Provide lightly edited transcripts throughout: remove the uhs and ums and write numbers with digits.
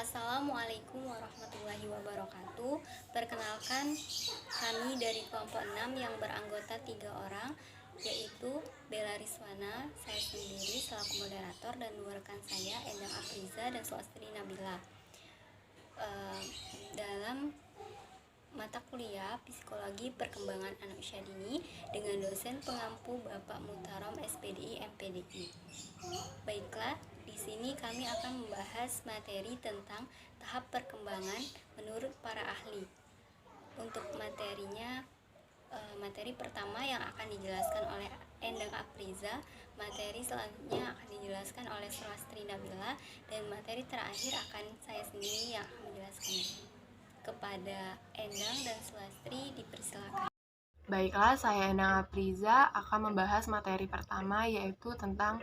Assalamualaikum warahmatullahi wabarakatuh. Perkenalkan, kami dari kelompok 6 yang beranggota 3 orang, yaitu Bella Rizwana, saya sendiri selaku moderator, dan dua rekan saya, Endang Afriza dan Suastri Nabila. Dalam mata kuliah Psikologi Perkembangan Anak Usia Dini dengan dosen pengampu Bapak Mutarom SPDI MPDI. Baiklah, di sini kami akan membahas materi tentang tahap perkembangan menurut para ahli. Untuk materinya, materi pertama yang akan dijelaskan oleh Endang Afriza, materi selanjutnya akan dijelaskan oleh Sulastri Nabila, dan materi terakhir akan saya sendiri yang akan menjelaskannya. Kepada Endang dan Sulastri dipersilakan. Baiklah, saya Endang Afriza akan membahas materi pertama, yaitu tentang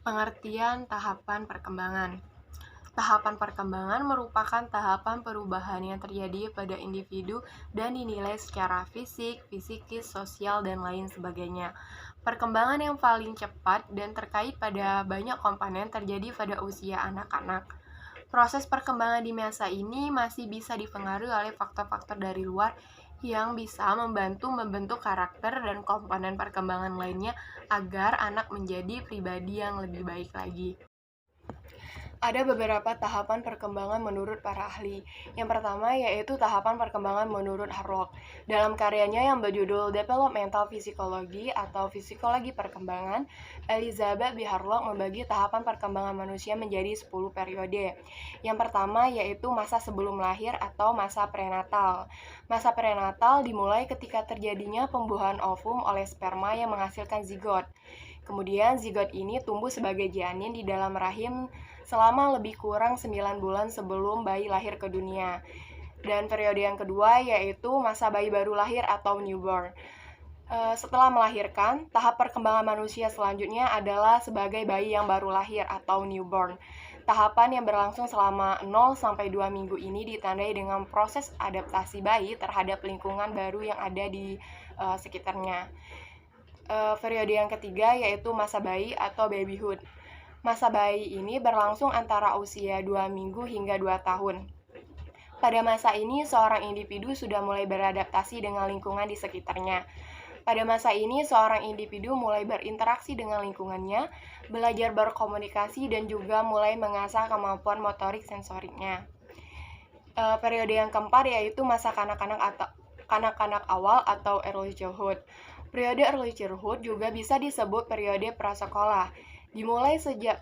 pengertian tahapan perkembangan. Tahapan perkembangan merupakan tahapan perubahan yang terjadi pada individu dan dinilai secara fisik, psikis, sosial, dan lain sebagainya. Perkembangan yang paling cepat dan terkait pada banyak komponen terjadi pada usia anak-anak. Proses perkembangan di masa ini masih bisa dipengaruhi oleh faktor-faktor dari luar yang bisa membantu membentuk karakter dan komponen perkembangan lainnya agar anak menjadi pribadi yang lebih baik lagi. Ada beberapa tahapan perkembangan menurut para ahli. Yang pertama yaitu tahapan perkembangan menurut Harlock. Dalam karyanya yang berjudul Developmental Physiology atau Psikologi Perkembangan, Elizabeth B. Harlock membagi tahapan perkembangan manusia menjadi 10 periode. Yang pertama yaitu masa sebelum lahir atau masa prenatal. Masa prenatal dimulai ketika terjadinya pembuahan ovum oleh sperma yang menghasilkan zigot. Kemudian zigot ini tumbuh sebagai janin di dalam rahim selama lebih kurang 9 bulan sebelum bayi lahir ke dunia. Dan periode yang kedua yaitu masa bayi baru lahir atau newborn. Setelah melahirkan, tahap perkembangan manusia selanjutnya adalah sebagai bayi yang baru lahir atau newborn. Tahapan yang berlangsung selama 0 sampai 2 minggu ini ditandai dengan proses adaptasi bayi terhadap lingkungan baru yang ada di sekitarnya. Periode yang ketiga yaitu masa bayi atau babyhood. Masa bayi ini berlangsung antara usia 2 minggu hingga 2 tahun. Pada masa ini, seorang individu sudah mulai beradaptasi dengan lingkungan di sekitarnya. Pada masa ini, seorang individu mulai berinteraksi dengan lingkungannya, belajar berkomunikasi, dan juga mulai mengasah kemampuan motorik sensoriknya. Periode yang keempat yaitu masa kanak-kanak awal atau early childhood. Periode early childhood juga bisa disebut periode prasekolah. Dimulai sejak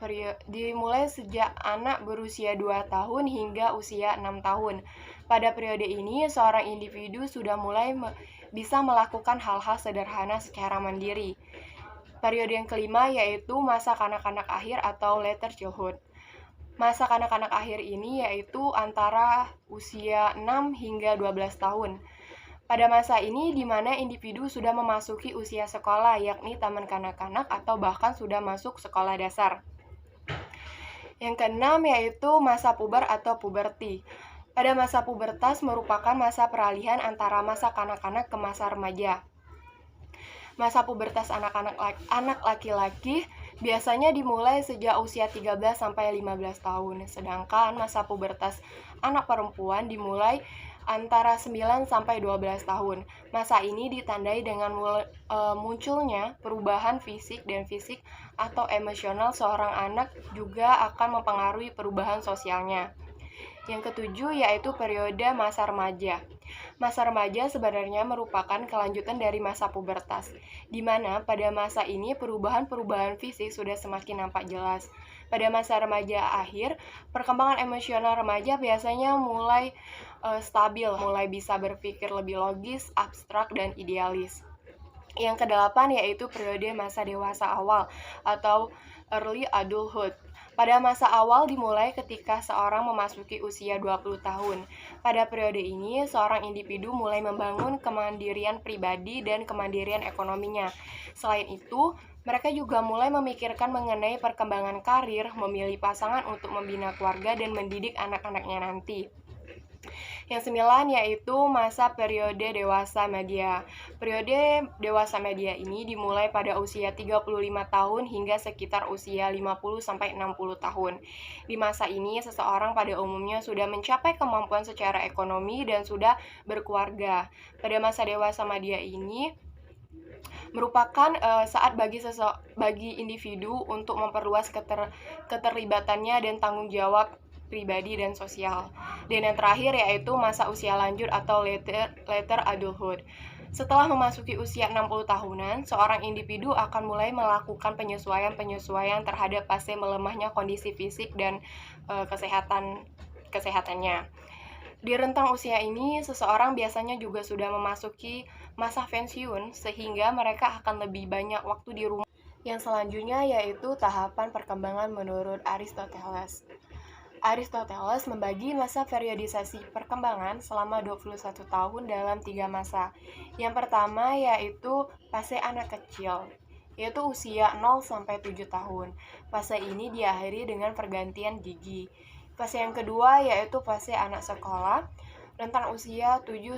anak berusia 2 tahun hingga usia 6 tahun. Pada periode ini, seorang individu sudah mulai bisa melakukan hal-hal sederhana secara mandiri. Periode yang kelima yaitu masa kanak-kanak akhir atau later childhood. Masa kanak-kanak akhir ini yaitu antara usia 6 hingga 12 tahun. Pada masa ini di mana individu sudah memasuki usia sekolah, yakni taman kanak-kanak atau bahkan sudah masuk sekolah dasar. Yang keenam yaitu masa puber atau puberti. Pada masa pubertas merupakan masa peralihan antara masa kanak-kanak ke masa remaja. Masa pubertas anak laki-laki biasanya dimulai sejak usia 13 sampai 15 tahun, sedangkan masa pubertas anak perempuan dimulai antara 9 sampai 12 tahun. Masa ini ditandai dengan munculnya perubahan fisik dan fisik atau emosional seorang anak juga akan mempengaruhi perubahan sosialnya. Yang ketujuh yaitu periode masa remaja. Masa remaja sebenarnya merupakan kelanjutan dari masa pubertas, di mana pada masa ini perubahan-perubahan fisik sudah semakin nampak jelas. Pada masa remaja akhir, perkembangan emosional remaja biasanya mulai stabil, mulai bisa berpikir lebih logis, abstrak, dan idealis. Yang kedelapan yaitu periode masa dewasa awal atau early adulthood. Pada masa awal dimulai ketika seorang memasuki usia 20 tahun. Pada periode ini, seorang individu mulai membangun kemandirian pribadi dan kemandirian ekonominya. Selain itu, mereka juga mulai memikirkan mengenai perkembangan karir, memilih pasangan untuk membina keluarga, dan mendidik anak-anaknya nanti. Yang sembilan yaitu masa periode dewasa media. Periode dewasa media ini dimulai pada usia 35 tahun hingga sekitar usia 50-60 tahun. Di masa ini, seseorang pada umumnya sudah mencapai kemampuan secara ekonomi dan sudah berkeluarga. Pada masa dewasa media ini merupakan saat bagi individu untuk memperluas keterlibatannya dan tanggung jawab pribadi dan sosial. Dan yang terakhir yaitu masa usia lanjut atau later adulthood. Setelah memasuki usia 60 tahunan, seorang individu akan mulai melakukan penyesuaian terhadap fase melemahnya kondisi fisik dan kesehatannya. Di rentang usia ini, seseorang biasanya juga sudah memasuki masa pensiun, sehingga mereka akan lebih banyak waktu di rumah. Yang selanjutnya yaitu tahapan perkembangan menurut Aristoteles. Aristoteles membagi masa periodisasi perkembangan selama 21 tahun dalam 3 masa. Yang pertama yaitu fase anak kecil, yaitu usia 0-7 tahun. Fase ini diakhiri dengan pergantian gigi. Fase yang kedua yaitu fase anak sekolah, rentang usia 7-14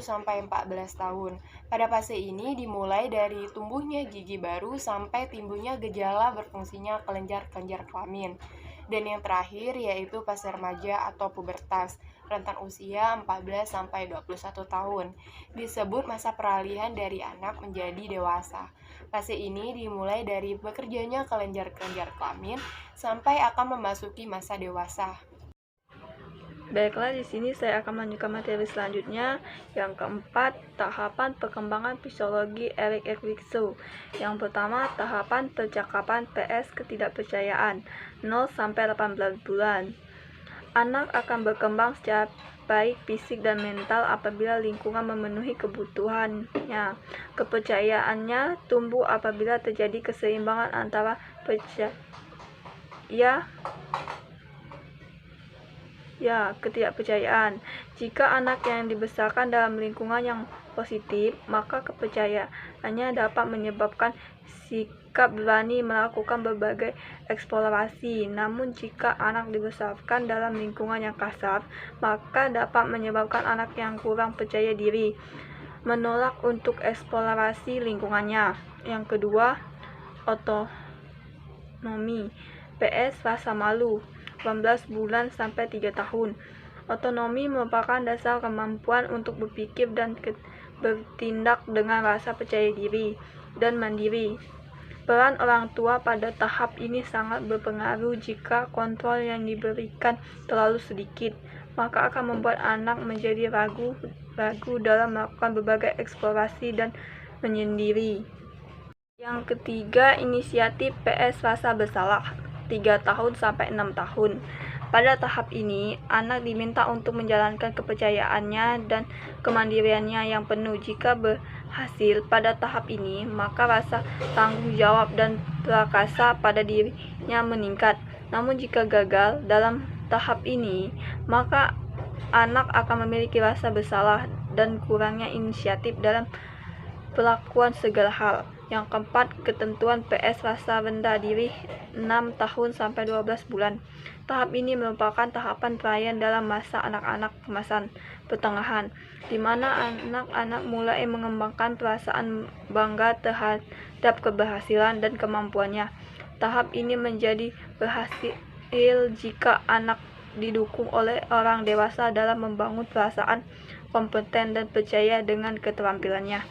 tahun. Pada fase ini dimulai dari tumbuhnya gigi baru sampai timbulnya gejala berfungsinya kelenjar-kelenjar kelamin. Dan yang terakhir yaitu fase remaja atau pubertas, rentang usia 14-21 tahun. Disebut masa peralihan dari anak menjadi dewasa. Fase ini dimulai dari bekerjanya kelenjar-kelenjar kelamin sampai akan memasuki masa dewasa. Baiklah, di sini saya akan melanjutkan materi selanjutnya. Yang keempat, tahapan perkembangan fisiologi Erik Erikson. Yang pertama, tahapan percakapan PS ketidakpercayaan 0-18 bulan. Anak akan berkembang secara baik fisik dan mental apabila lingkungan memenuhi kebutuhannya. Kepercayaannya tumbuh apabila terjadi keseimbangan antara ketidakpercayaan. Jika anak yang dibesarkan dalam lingkungan yang positif, maka kepercayaannya dapat menyebabkan sikap berani melakukan berbagai eksplorasi. Namun jika anak dibesarkan dalam lingkungan yang kasar, maka dapat menyebabkan anak yang kurang percaya diri menolak untuk eksplorasi lingkungannya. Yang kedua, otonomi PS rasa malu 18 bulan sampai 3 tahun. Otonomi merupakan dasar kemampuan untuk berpikir dan bertindak dengan rasa percaya diri dan mandiri. Peran orang tua pada tahap ini sangat berpengaruh. Jika kontrol yang diberikan terlalu sedikit, maka akan membuat anak menjadi ragu dalam melakukan berbagai eksplorasi dan menyendiri. Yang ketiga, inisiatif PS rasa bersalah 3 tahun sampai 6 tahun. Pada tahap ini, anak diminta untuk menjalankan kepercayaannya dan kemandiriannya yang penuh. Jika berhasil pada tahap ini, maka rasa tanggung jawab dan prakasa pada dirinya meningkat. Namun jika gagal dalam tahap ini, maka anak akan memiliki rasa bersalah dan kurangnya inisiatif dalam perlakuan segala hal. Yang keempat, ketentuan PS rasa rendah diri 6 tahun sampai 12 bulan. Tahap ini merupakan tahapan perayaan dalam masa anak-anak kemasan pertengahan, di mana anak-anak mulai mengembangkan perasaan bangga terhadap keberhasilan dan kemampuannya. Tahap ini menjadi berhasil jika anak didukung oleh orang dewasa dalam membangun perasaan kompeten dan percaya dengan keterampilannya.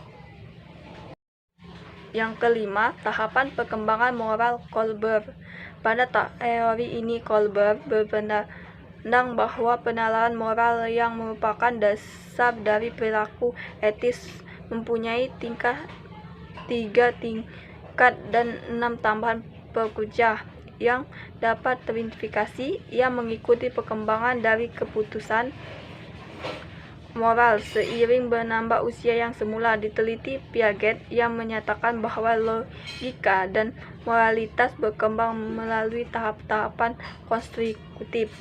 Yang kelima, tahapan perkembangan moral Kohlberg. Pada teori ini, Kohlberg berpandang bahwa penalaran moral yang merupakan dasar dari perilaku etis mempunyai 3 tingkat dan 6 tambahan pekerja yang dapat teridentifikasi. Ia mengikuti perkembangan dari keputusan moral seiring bernambah usia yang semula. Diteliti Piaget yang menyatakan bahwa logika dan moralitas berkembang melalui tahap-tahapan konstitutif.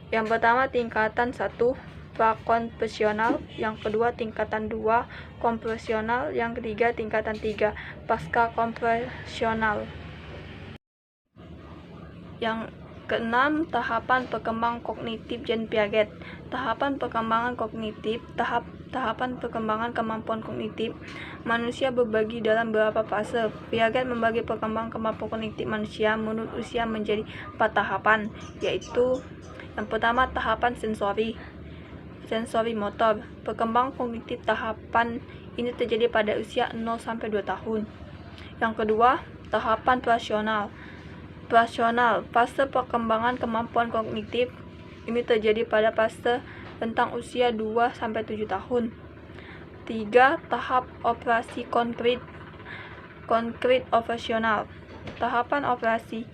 Yang pertama tingkatan 1 prakonvensional, yang kedua tingkatan 2 konvensional, yang ketiga tingkatan 3 pasca konvensional. Yang Keenam, tahapan perkembangan kognitif dan Piaget. Tahapan perkembangan kognitif, tahapan perkembangan kemampuan kognitif manusia berbagi dalam beberapa fase. Piaget membagi perkembangan kemampuan kognitif manusia menurut usia menjadi 4 tahapan, yaitu yang pertama tahapan sensori motor. Perkembangan kognitif tahapan ini terjadi pada usia 0-2 tahun. Yang kedua, tahapan rasional. Fase perkembangan kemampuan kognitif ini terjadi pada fase rentang usia 2-7 tahun. 3. Tahap operasi konkret operasional. Tahapan operasi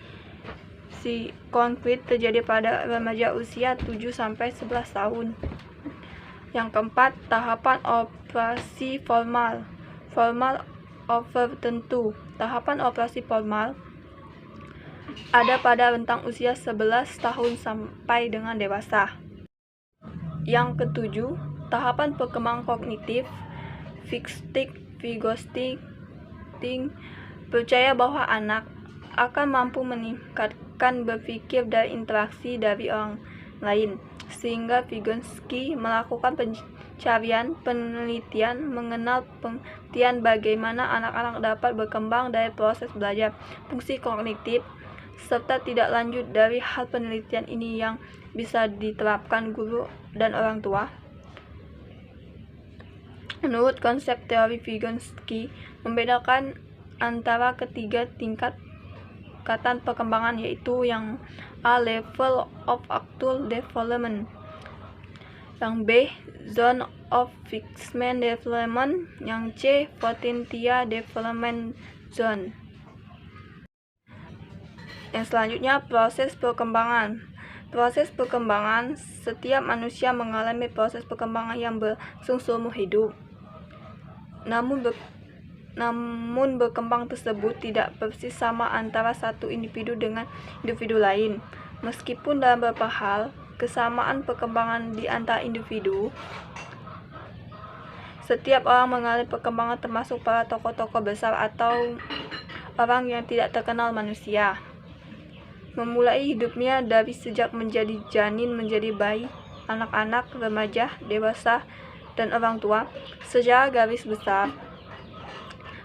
konkret terjadi pada remaja usia 7-11 tahun. Yang keempat, tahapan operasi formal tertentu. Tahapan operasi formal ada pada rentang usia 11 tahun sampai dengan dewasa. Yang ketujuh, tahapan perkembangan kognitif Vygotsky percaya bahwa anak akan mampu meningkatkan berpikir dan interaksi dari orang lain, sehingga Vygotsky melakukan penelitian mengenal pengertian bagaimana anak-anak dapat berkembang dari proses belajar, fungsi kognitif, serta tidak lanjut dari hal penelitian ini yang bisa diterapkan guru dan orang tua. Menurut konsep teori Vygotsky, membedakan antara ketiga tingkatan perkembangan, yaitu yang A. Level of actual development, yang B. Zone of fixed development, yang C. Potential development zone. Yang selanjutnya, proses perkembangan. Setiap manusia mengalami proses perkembangan yang berlangsung seumur hidup. Namun berkembang tersebut tidak persis sama antara satu individu dengan individu lain. Meskipun dalam beberapa hal, kesamaan perkembangan di antara individu, setiap orang mengalami perkembangan, termasuk para tokoh-tokoh besar atau orang yang tidak terkenal manusia. Memulai hidupnya dari sejak menjadi janin, menjadi bayi, anak-anak, remaja, dewasa, dan orang tua. Secara garis besar,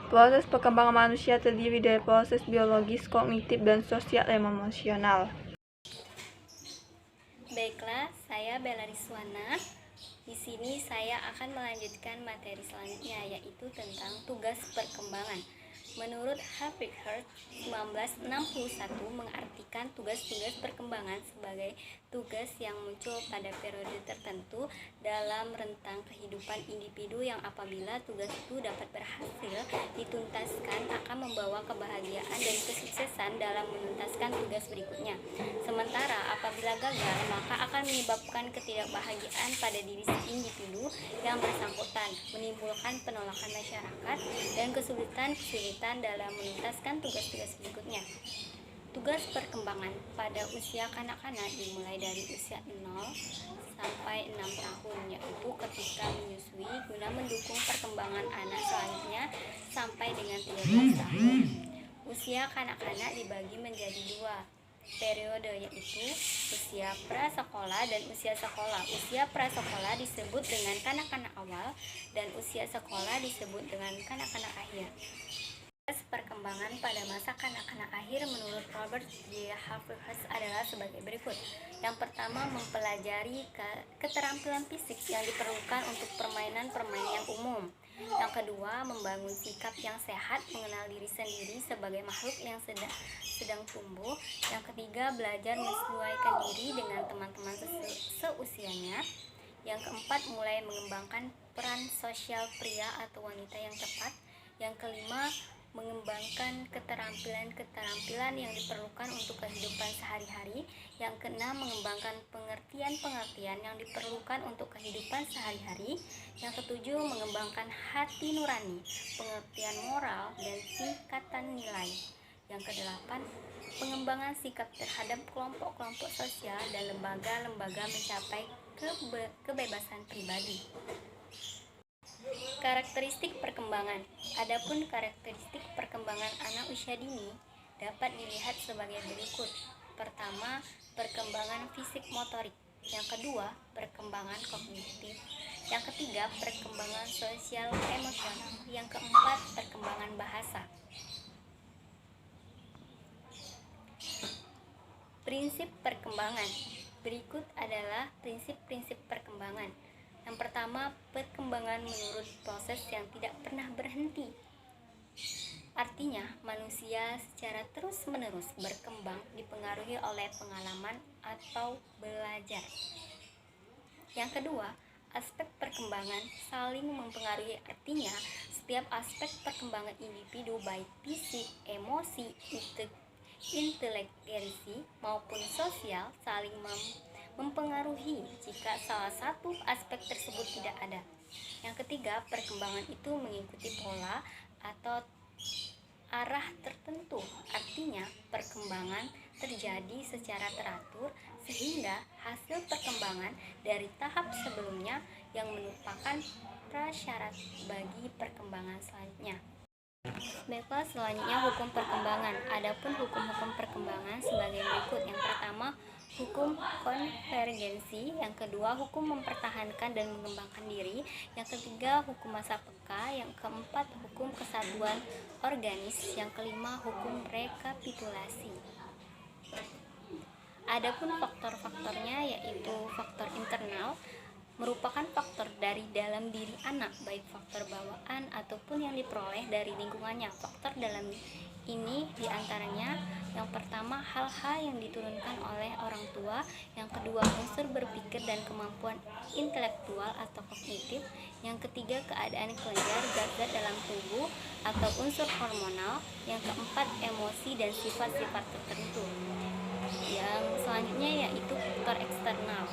proses perkembangan manusia terdiri dari proses biologis, kognitif, dan sosial dan emosional. Baiklah, saya Bella Rizwana. Di sini saya akan melanjutkan materi selanjutnya, yaitu tentang tugas perkembangan. Menurut Harvey Hart, 1961 mengartikan tugas-tugas perkembangan sebagai tugas yang muncul pada periode tertentu dalam rentang kehidupan individu yang apabila tugas itu dapat berhasil dituntaskan akan membawa kebahagiaan dan kesuksesan dalam menuntaskan tugas berikutnya. Sementara apabila gagal, maka akan menyebabkan ketidakbahagiaan pada diri individu yang bersangkutan, menimbulkan penolakan masyarakat dan kesulitan dalam menuntaskan tugas-tugas berikutnya. Tugas perkembangan pada usia kanak-kanak dimulai dari usia 0 sampai 6 tahun, yaitu ketika menyusui guna mendukung perkembangan anak selanjutnya sampai dengan 13 tahun. Usia kanak-kanak dibagi menjadi 2 periode, yaitu usia prasekolah dan usia sekolah. Usia prasekolah disebut dengan kanak-kanak awal dan usia sekolah disebut dengan kanak-kanak akhir. Perkembangan pada masa kanak-kanak akhir menurut Robert J. Harvey adalah sebagai berikut. Yang pertama, mempelajari keterampilan fisik yang diperlukan untuk permainan-permainan yang umum. Yang kedua, membangun sikap yang sehat, mengenal diri sendiri sebagai makhluk yang sedang tumbuh. Yang ketiga, belajar menyesuaikan diri dengan teman-teman seusianya. Yang keempat, mulai mengembangkan peran sosial pria atau wanita yang tepat. Yang kelima, mengembangkan keterampilan yang diperlukan untuk kehidupan sehari-hari. Yang keenam, mengembangkan pengertian yang diperlukan untuk kehidupan sehari-hari. Yang ketujuh, mengembangkan hati nurani, pengertian moral, dan tingkatan nilai. Yang kedelapan, pengembangan sikap terhadap kelompok-kelompok sosial dan lembaga-lembaga mencapai kebebasan pribadi. Karakteristik perkembangan. Adapun karakteristik perkembangan anak usia dini dapat dilihat sebagai berikut. pertama, perkembangan fisik motorik. Yang kedua, perkembangan kognitif. Yang ketiga, perkembangan sosial emosional. Yang keempat, perkembangan bahasa. Prinsip perkembangan. Berikut adalah prinsip-prinsip perkembangan. Yang pertama, perkembangan menurut proses yang tidak pernah berhenti. Artinya, manusia secara terus-menerus berkembang dipengaruhi oleh pengalaman atau belajar. Yang kedua, aspek perkembangan saling mempengaruhi. Artinya, setiap aspek perkembangan individu baik fisik, emosi, inteligensi maupun sosial saling mempengaruhi jika salah satu aspek tersebut tidak ada. Yang ketiga, perkembangan itu mengikuti pola atau arah tertentu. Artinya, perkembangan terjadi secara teratur sehingga hasil perkembangan dari tahap sebelumnya yang merupakan prasyarat bagi perkembangan selanjutnya. Baiklah, selanjutnya hukum perkembangan. Adapun hukum-hukum perkembangan sebagai berikut. Yang pertama, hukum konvergensi. Yang kedua, hukum mempertahankan dan mengembangkan diri. Yang ketiga, hukum masa peka. Yang keempat, hukum kesatuan organis. Yang kelima, hukum rekapitulasi. Adapun faktor-faktornya yaitu faktor internal, merupakan faktor dari dalam diri anak, baik faktor bawaan ataupun yang diperoleh dari lingkungannya. Faktor dalam ini diantaranya, yang pertama, hal-hal yang diturunkan oleh orang tua. Yang kedua, unsur berpikir dan kemampuan intelektual atau kognitif. Yang ketiga, keadaan kelenjar zat-zat dalam tubuh atau unsur hormonal. Yang keempat, emosi dan sifat-sifat tertentu. Yang selanjutnya yaitu faktor eksternal.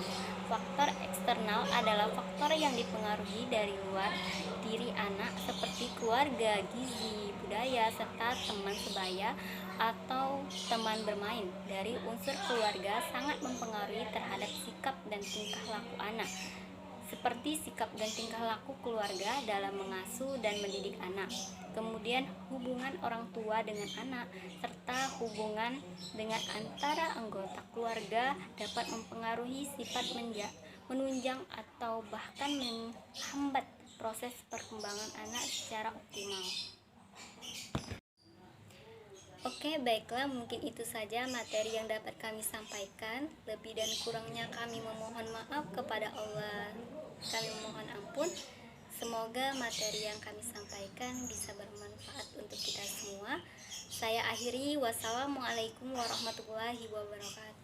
Faktor eksternal adalah faktor yang dipengaruhi dari luar diri anak seperti keluarga, gizi, budaya, serta teman sebaya atau teman bermain. Dari unsur keluarga sangat mempengaruhi terhadap sikap dan tingkah laku anak, seperti sikap dan tingkah laku keluarga dalam mengasuh dan mendidik anak. Kemudian hubungan orang tua dengan anak serta hubungan dengan antara anggota keluarga dapat mempengaruhi sifat menunjang atau bahkan menghambat proses perkembangan anak secara optimal. Oke, baiklah, mungkin itu saja materi yang dapat kami sampaikan. Lebih dan kurangnya kami memohon maaf kepada Allah. Kami memohon ampun. Semoga materi yang kami sampaikan bisa bermanfaat untuk kita semua. Saya akhiri, wassalamualaikum warahmatullahi wabarakatuh.